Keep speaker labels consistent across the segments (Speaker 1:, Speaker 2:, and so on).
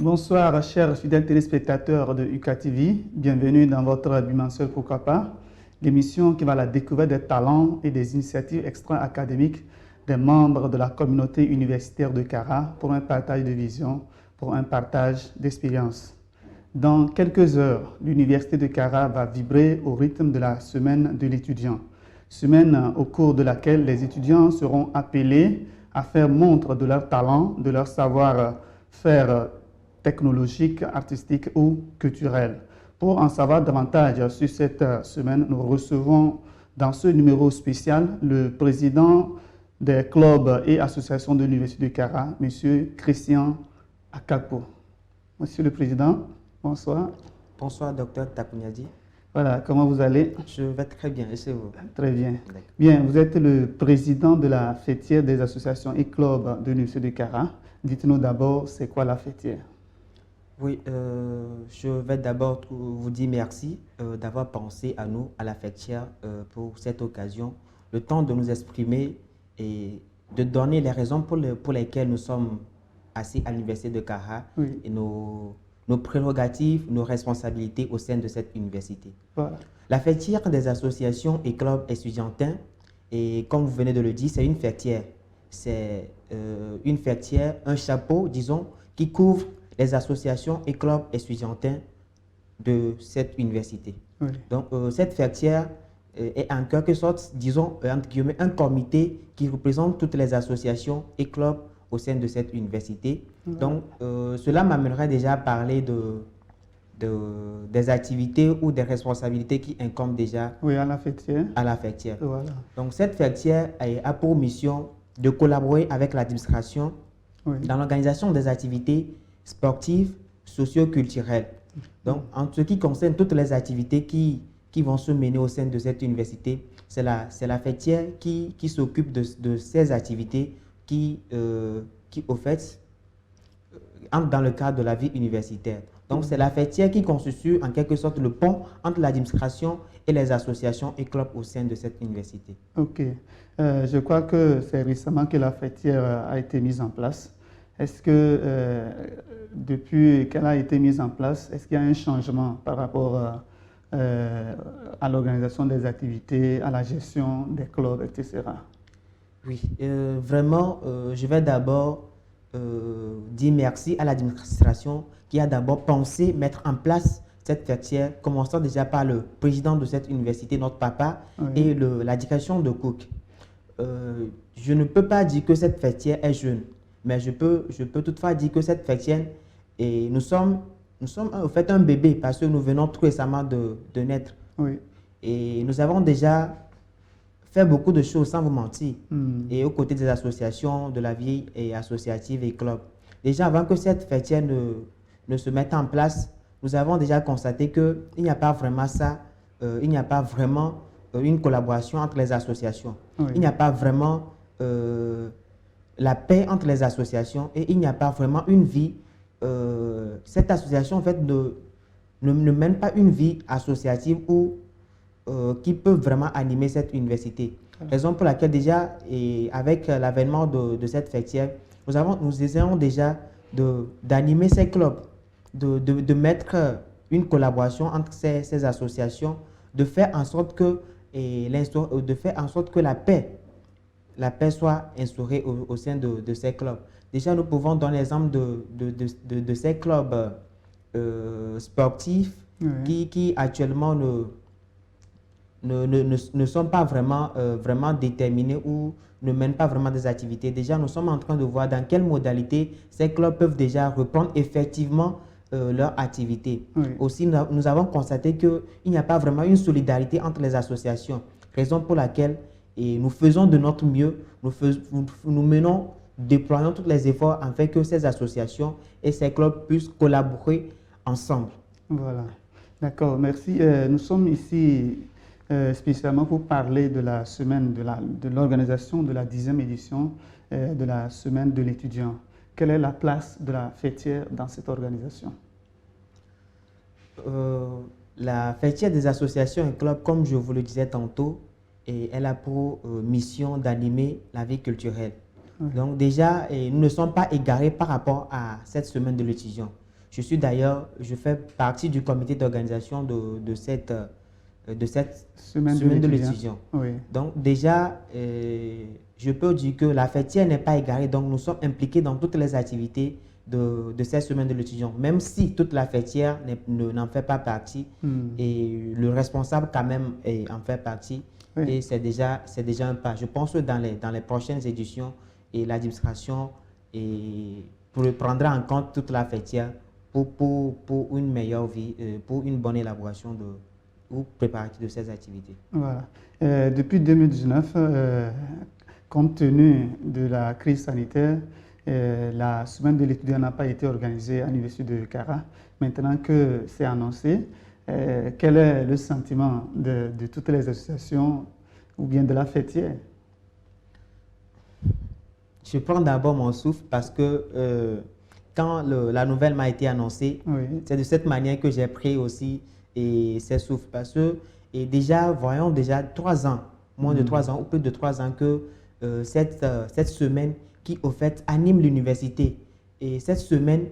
Speaker 1: Bonsoir, chers fidèles téléspectateurs de UKTV. Bienvenue dans votre bimensuel Pourquoi pas, l'émission qui va à la découverte des talents et des initiatives extra-académiques des membres de la communauté universitaire de Kara pour un partage de vision, pour un partage d'expérience. Dans quelques heures, l'université de Kara va vibrer au rythme de la semaine de l'étudiant. Semaine au cours de laquelle les étudiants seront appelés à faire montre de leur talent, de leur savoir-faire technologique, artistique ou culturel. Pour en savoir davantage sur cette semaine, nous recevons dans ce numéro spécial le président des clubs et associations de l'Université de Kara, M. Christian Akakpo. Monsieur le Président, bonsoir.
Speaker 2: Bonsoir, Dr Takunyadi.
Speaker 1: Voilà, comment vous allez?
Speaker 2: Je vais très bien, et c'est vous?
Speaker 1: Très bien. Bien, vous êtes le président de la fêtière des associations et clubs de l'Université de Kara. Dites-nous d'abord, c'est quoi la fêtière?
Speaker 2: Oui, je vais d'abord vous dire merci d'avoir pensé à nous, à la fêtière, pour cette occasion, le temps de nous exprimer et de donner les raisons pour lesquelles nous sommes assis à l'Université de Kara et nos prérogatives, nos responsabilités au sein de cette université.
Speaker 1: Voilà.
Speaker 2: La fêtière des associations et clubs étudiantins, et comme vous venez de le dire, c'est une fêtière. C'est une fêtière, un chapeau, disons, qui couvre les associations et clubs étudiantins de cette université.
Speaker 1: Oui.
Speaker 2: Donc, cette fêtière est en quelque sorte, disons, entre guillemets, un comité qui représente toutes les associations et clubs au sein de cette université. Oui. Donc, cela m'amènerait déjà à parler des activités ou des responsabilités qui incombent déjà
Speaker 1: à la fêtière.
Speaker 2: À la fêtière.
Speaker 1: Voilà.
Speaker 2: Donc, cette fêtière a pour mission de collaborer avec l'administration dans l'organisation des activités sportives, socio-culturelles. Donc, en ce qui concerne toutes les activités qui vont se mener au sein de cette université, c'est la fêtière qui s'occupe de ces activités qui, au fait, entrent dans le cadre de la vie universitaire. Donc, c'est la fêtière qui constitue en quelque sorte le pont entre l'administration et les associations et clubs au sein de cette université.
Speaker 1: Ok. Je crois que c'est récemment que la fêtière a été mise en place. Est-ce que depuis qu'elle a été mise en place, est-ce qu'il y a un changement par rapport à l'organisation des activités, à la gestion des clubs, etc.?
Speaker 2: Oui, vraiment, je vais d'abord dire merci à l'administration qui a d'abord pensé mettre en place cette fêtière, commençant déjà par le président de cette université, notre papa, et la direction de Cook. Je ne peux pas dire que cette fêtière est jeune, mais je peux toutefois dire que cette fêtière, et nous sommes en fait un bébé parce que nous venons tout récemment de naître.
Speaker 1: Oui.
Speaker 2: Et nous avons déjà fait beaucoup de choses, sans vous mentir, et aux côtés des associations, de la vie et associative et clubs. Déjà, avant que cette fêtière ne se mette en place, nous avons déjà constaté qu'il n'y a pas vraiment ça, il n'y a pas vraiment une collaboration entre les associations.
Speaker 1: Oui.
Speaker 2: Il n'y a pas vraiment la paix entre les associations et il n'y a pas vraiment une vie. Cette association, en fait, ne mène pas une vie associative ou qui peut vraiment animer cette université. Raison pour laquelle déjà, et avec l'avènement de cette fêtière, nous essayons déjà d'animer ces clubs, de mettre une collaboration entre ces associations, de faire en sorte que la paix soit instaurée au sein de ces clubs. Déjà, nous pouvons donner l'exemple de ces clubs sportifs qui actuellement ne sont pas vraiment déterminés ou ne mènent pas vraiment des activités. Déjà, nous sommes en train de voir dans quelle modalité ces clubs peuvent déjà reprendre effectivement leur activité.
Speaker 1: Oui.
Speaker 2: Aussi, nous avons constaté qu'il n'y a pas vraiment une solidarité entre les associations, raison pour laquelle nous faisons de notre mieux, nous déployons tous les efforts afin que ces associations et ces clubs puissent collaborer ensemble.
Speaker 1: Voilà, d'accord, merci. Nous sommes ici spécialement pour parler de la semaine, de l'organisation de la 10e édition de la semaine de l'étudiant. Quelle est la place de la fêtière dans cette organisation?
Speaker 2: La fêtière des associations et clubs, comme je vous le disais tantôt, elle a pour mission d'animer la vie culturelle. Donc déjà, nous ne sommes pas égarés par rapport à cette semaine de l'étudiant. Je fais partie du comité d'organisation de cette semaine de l'étudiant.
Speaker 1: Oui.
Speaker 2: Donc déjà, je peux dire que la fêtière n'est pas égarée, donc nous sommes impliqués dans toutes les activités de cette semaine de l'étudiant, même si toute la fêtière n'en fait pas partie, et le responsable quand même en fait partie, oui. Et c'est déjà un pas. Je pense que dans les prochaines éditions, et l'administration prendra en compte toute la fêtière pour une meilleure vie, pour une bonne élaboration ou préparatif de ces activités.
Speaker 1: Voilà. Depuis 2019, compte tenu de la crise sanitaire, la semaine de l'étudiant n'a pas été organisée à l'Université de Kara. Maintenant que c'est annoncé, quel est le sentiment de toutes les associations ou bien de la fêtière?
Speaker 2: Je prends d'abord mon souffle parce que quand la nouvelle m'a été annoncée, oui. C'est de cette manière que j'ai pris aussi ces souffles. Parce que voyons déjà 3 ans, moins de 3 ans ou plus de 3 ans que cette semaine qui, au fait, anime l'université. Et cette semaine,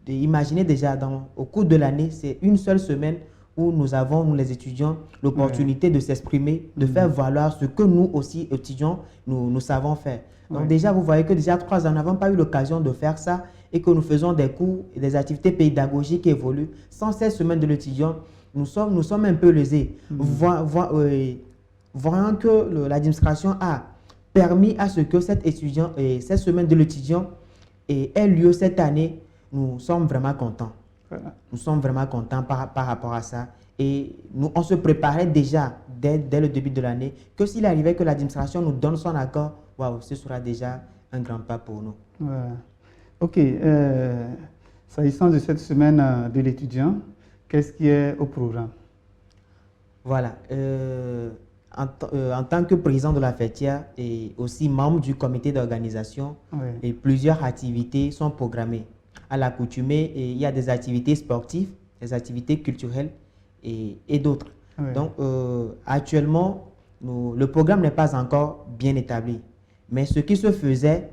Speaker 2: imaginez déjà, au cours de l'année, c'est une seule semaine où nous avons, nous les étudiants, l'opportunité de s'exprimer, de faire valoir ce que nous aussi, étudiants, nous savons faire. Donc déjà, vous voyez que déjà 3 ans, nous n'avons pas eu l'occasion de faire ça et que nous faisons des cours et des activités pédagogiques qui évoluent. Sans cette semaine de l'étudiant, nous sommes un peu lésés. Voyant que l'administration a permis à ce que cette semaine de l'étudiant ait lieu cette année, nous sommes vraiment contents. Voilà. Nous sommes vraiment contents par rapport à ça. Et on se préparait déjà dès le début de l'année que s'il arrivait que l'administration nous donne son accord, waouh, ce sera déjà un grand pas pour nous.
Speaker 1: Voilà. OK. S'agissant de cette semaine de l'étudiant, qu'est-ce qui est au programme?
Speaker 2: Voilà. En tant que président de la fêtière et aussi membre du comité d'organisation, et plusieurs activités sont programmées. À l'accoutumée, il y a des activités sportives, des activités culturelles et d'autres. Donc, actuellement, le programme n'est pas encore bien établi. Mais ce qui se faisait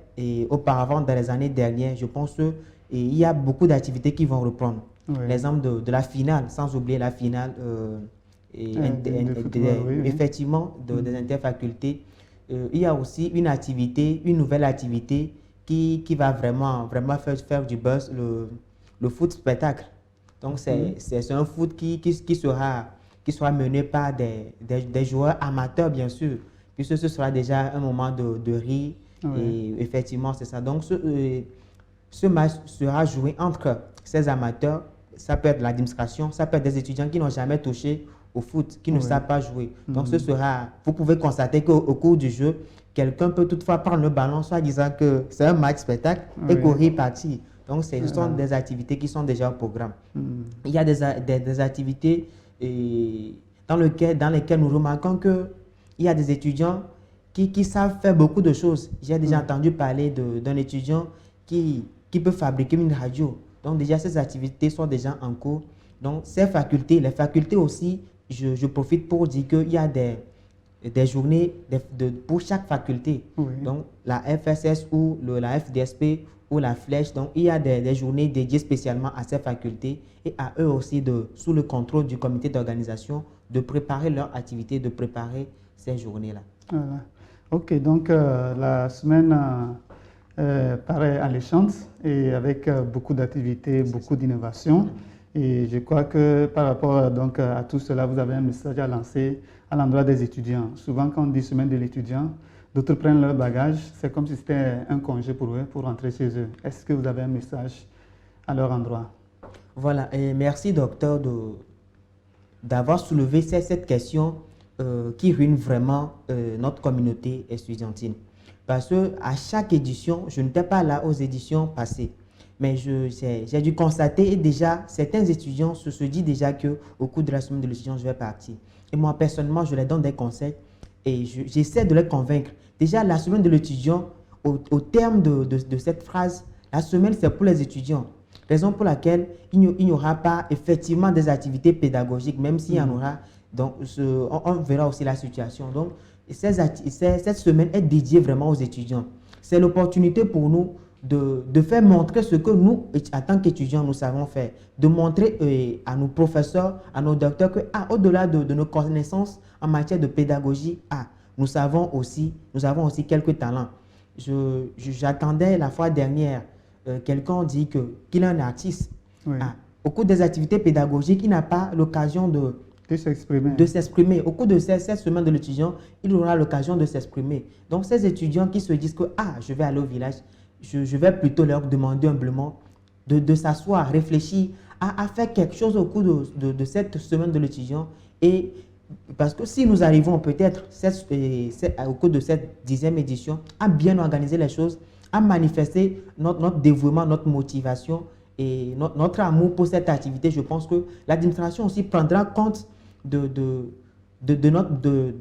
Speaker 2: auparavant dans les années dernières, je pense qu'il y a beaucoup d'activités qui vont reprendre. L'exemple de la finale, sans oublier la finale effectivement des interfacultés. Il y a aussi une nouvelle activité qui va vraiment faire du buzz, le foot spectacle. Donc c'est un foot qui sera mené par des joueurs amateurs, bien sûr, puisque ce sera déjà un moment de rire. Et effectivement, c'est ça. Donc ce match sera joué entre ces amateurs. Ça peut être l'administration, ça peut être des étudiants qui n'ont jamais touché au foot, qui ne savent pas jouer. Donc vous pouvez constater qu'au cours du jeu, quelqu'un peut toutefois prendre le ballon, soit disant que c'est un match spectacle et courir partir. Donc ce sont des activités qui sont déjà au programme. Il y a des activités dans lesquelles nous remarquons qu'il y a des étudiants qui savent faire beaucoup de choses. J'ai déjà entendu parler d'un étudiant qui peut fabriquer une radio. Donc déjà, ces activités sont déjà en cours. Donc les facultés aussi, je profite pour dire qu'il y a des journées pour chaque faculté. Donc la FSS ou la FDSP ou la Flèche, donc il y a des journées dédiées spécialement à ces facultés et à eux aussi, sous le contrôle du comité d'organisation, de préparer leur activité, de préparer ces journées-là.
Speaker 1: Voilà. OK, donc la semaine paraît alléchante et avec beaucoup d'activités, beaucoup d'innovations. Et je crois que par rapport donc, à tout cela, vous avez un message à lancer à l'endroit des étudiants. Souvent, quand on dit semaine de l'étudiant, d'autres prennent leur bagage. C'est comme si c'était un congé pour eux, pour rentrer chez eux. Est-ce que vous avez un message à leur endroit?
Speaker 2: Voilà, et merci docteur d'avoir soulevé cette question qui ruine vraiment notre communauté estudiantine. Parce qu'à chaque édition, je n'étais pas là aux éditions passées. Mais j'ai dû constater, et déjà, certains étudiants se disent déjà qu'au cours de la semaine de l'étudiant, je vais partir. Et moi, personnellement, je leur donne des conseils et j'essaie de les convaincre. Déjà, la semaine de l'étudiant, au terme de cette phrase, la semaine, c'est pour les étudiants. Raison pour laquelle il n'y aura pas effectivement des activités pédagogiques, même s'il y en aura. Donc, on verra aussi la situation. Donc, cette semaine est dédiée vraiment aux étudiants. C'est l'opportunité pour nous de faire montrer ce que nous, en tant qu'étudiants, nous savons faire. De montrer à nos professeurs, à nos docteurs que, au-delà de nos connaissances en matière de pédagogie, nous avons aussi quelques talents. J'attendais la fois dernière, quelqu'un dit qu'il est un artiste.
Speaker 1: Oui.
Speaker 2: Au cours des activités pédagogiques, il n'a pas l'occasion de s'exprimer. Au cours de cette semaine de l'étudiant, il aura l'occasion de s'exprimer. Donc, ces étudiants qui se disent que je vais aller au village, je vais plutôt leur demander humblement de s'asseoir, réfléchir, à faire quelque chose au cours de cette semaine de l'étudiant. Et parce que si nous arrivons peut-être au cours de cette 10e édition à bien organiser les choses, à manifester notre dévouement, notre motivation et notre amour pour cette activité, je pense que l'administration aussi prendra compte de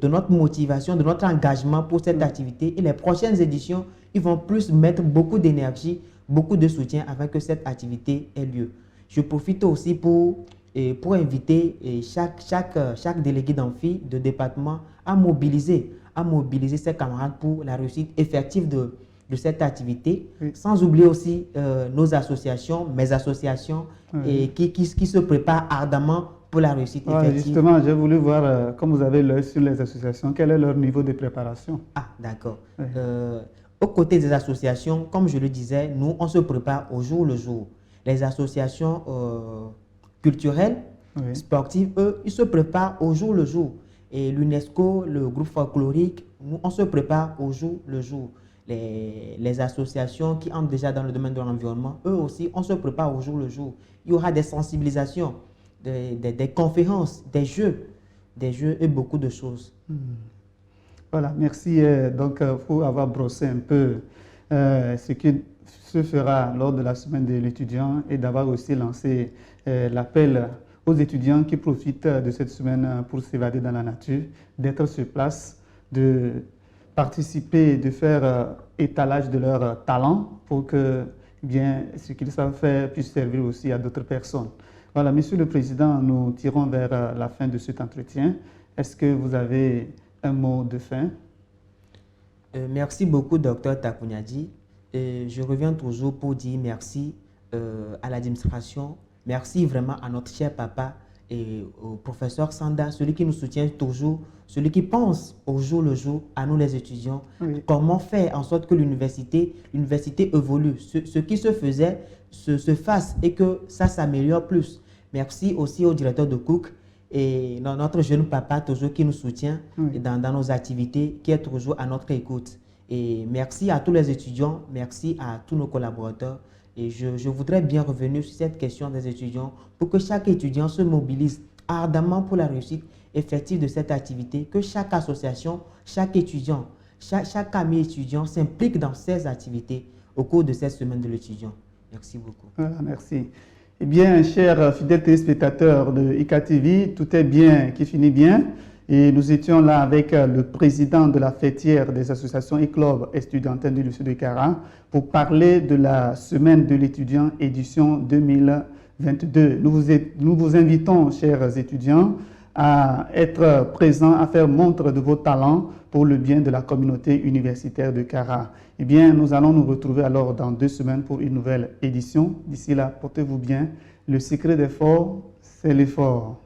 Speaker 2: notre motivation, de notre engagement pour cette activité. Et les prochaines éditions, ils vont plus mettre beaucoup d'énergie, beaucoup de soutien afin que cette activité ait lieu. Je profite aussi pour inviter chaque délégué d'amphi, de département à mobiliser ses camarades pour la réussite effective de cette activité, sans oublier aussi nos associations, mes associations, qui se préparent ardemment pour la réussite effective.
Speaker 1: Justement, j'ai voulu voir, comme vous avez l'œil sur les associations, quel est leur niveau de préparation?
Speaker 2: D'accord. Aux côtés des associations, comme je le disais, nous, on se prépare au jour le jour. Les associations culturelles, sportives, eux, ils se préparent au jour le jour. Et l'UNESCO, le groupe folklorique, nous, on se prépare au jour le jour. Les associations qui entrent déjà dans le domaine de l'environnement, eux aussi, on se prépare au jour le jour. Il y aura des sensibilisations, des conférences, des jeux et beaucoup de choses.
Speaker 1: Voilà, merci donc pour avoir brossé un peu ce qui se fera lors de la semaine de l'étudiant et d'avoir aussi lancé l'appel aux étudiants qui profitent de cette semaine pour s'évader dans la nature, d'être sur place, de participer, de faire étalage de leurs talents pour que ce qu'ils savent faire puisse servir aussi à d'autres personnes. Voilà, Monsieur le Président, nous tirons vers la fin de cet entretien. Est-ce que vous avez un mot de fin?
Speaker 2: Merci beaucoup, Dr Takunyadi. Je reviens toujours pour dire merci à l'administration. Merci vraiment à notre cher papa et au professeur Sanda, celui qui nous soutient toujours, celui qui pense au jour le jour à nous les étudiants. Comment faire en sorte que l'université évolue, ce qui se faisait se fasse et que ça s'améliore plus. Merci aussi au directeur de Cook et notre jeune papa toujours qui nous soutient dans nos activités, qui est toujours à notre écoute. Et merci à tous les étudiants, merci à tous nos collaborateurs. Et je voudrais bien revenir sur cette question des étudiants pour que chaque étudiant se mobilise ardemment pour la réussite effective de cette activité, que chaque association, chaque étudiant, chaque ami étudiant s'implique dans ces activités au cours de cette semaine de l'étudiant. Merci beaucoup.
Speaker 1: Voilà, merci. Eh bien, chers fidèles téléspectateurs de IKTV, tout est bien qui finit bien. Et nous étions là avec le président de la fêtière des associations et clubs estudiantins du lycée de Kara pour parler de la semaine de l'étudiant édition 2022. Nous vous invitons, chers étudiants, à être présents, à faire montre de vos talents pour le bien de la communauté universitaire de Kara. Eh bien, nous allons nous retrouver alors dans 2 semaines pour une nouvelle édition. D'ici là, portez-vous bien. Le secret d'effort, c'est l'effort.